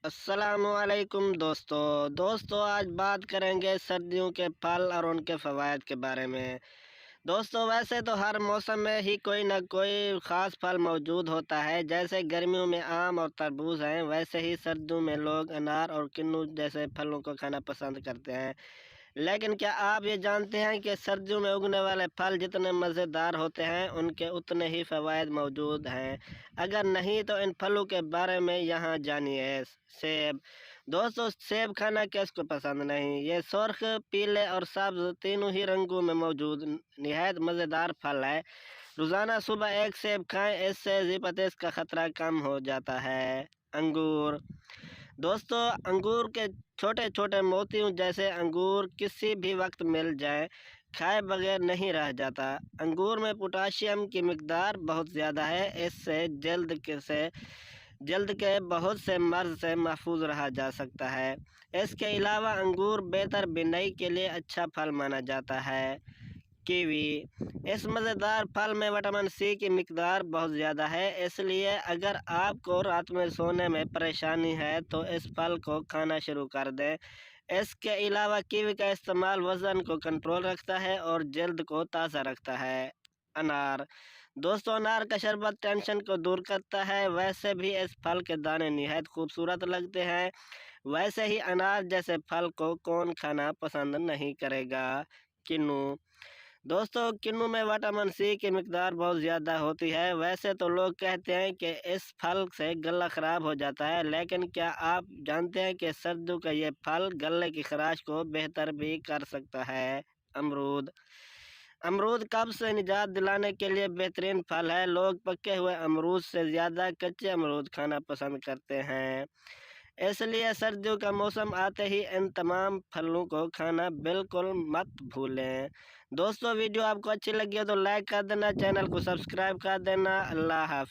السلام علیکم دوستو آج بات کریں گے سردیوں کے پھل اور ان کے فوائد کے بارے میں۔ دوستو ویسے تو ہر موسم میں ہی کوئی نہ کوئی خاص پھل موجود ہوتا ہے، جیسے گرمیوں میں آم اور تربوز ہیں، ویسے ہی سردیوں میں لوگ انار اور کنو جیسے پھلوں کو کھانا پسند کرتے ہیں۔ لیکن کیا آپ یہ جانتے ہیں کہ سردیوں میں اگنے والے پھل جتنے مزیدار ہوتے ہیں ان کے اتنے ہی فوائد موجود ہیں؟ اگر نہیں تو ان پھلوں کے بارے میں یہاں جانیے۔ سیب۔ دوستو سیب کھانا کس کو پسند نہیں؟ یہ سرخ، پیلے اور سبز تینوں ہی رنگوں میں موجود نہایت مزیدار پھل ہے۔ روزانہ صبح ایک سیب کھائیں، اس سے ذیابیطس کا خطرہ کم ہو جاتا ہے۔ انگور۔ دوستو انگور کے چھوٹے چھوٹے موتیوں جیسے انگور کسی بھی وقت مل جائیں، کھائے بغیر نہیں رہ جاتا۔ انگور میں پوٹاشیم کی مقدار بہت زیادہ ہے، اس سے جلد کے بہت سے مرض سے محفوظ رہا جا سکتا ہے۔ اس کے علاوہ انگور بہتر بینائی کے لیے اچھا پھل مانا جاتا ہے۔ کیوی۔ اس مزیدار پھل میں وٹامن سی کی مقدار بہت زیادہ ہے، اس لیے اگر آپ کو رات میں سونے میں پریشانی ہے تو اس پھل کو کھانا شروع کر دیں۔ اس کے علاوہ کیوی کا استعمال وزن کو کنٹرول رکھتا ہے اور جلد کو تازہ رکھتا ہے۔ انار۔ دوستو انار کا شربت ٹینشن کو دور کرتا ہے، ویسے بھی اس پھل کے دانے نہایت خوبصورت لگتے ہیں۔ ویسے ہی انار جیسے پھل کو کون کھانا پسند نہیں کرے گا؟ کنو۔ دوستو کنو میں وٹامن سی کی مقدار بہت زیادہ ہوتی ہے۔ ویسے تو لوگ کہتے ہیں کہ اس پھل سے گلا خراب ہو جاتا ہے، لیکن کیا آپ جانتے ہیں کہ سردیوں کا یہ پھل گلے کی خراش کو بہتر بھی کر سکتا ہے؟ امرود۔ امرود قبض سے نجات دلانے کے لیے بہترین پھل ہے۔ لوگ پکے ہوئے امرود سے زیادہ کچے امرود کھانا پسند کرتے ہیں، اس لیے سردیوں کا موسم آتے ہی ان تمام پھلوں کو کھانا بالکل مت بھولیں۔ دوستو ویڈیو آپ کو اچھی لگی ہو تو لائک کر دینا، چینل کو سبسکرائب کر دینا۔ اللہ حافظ۔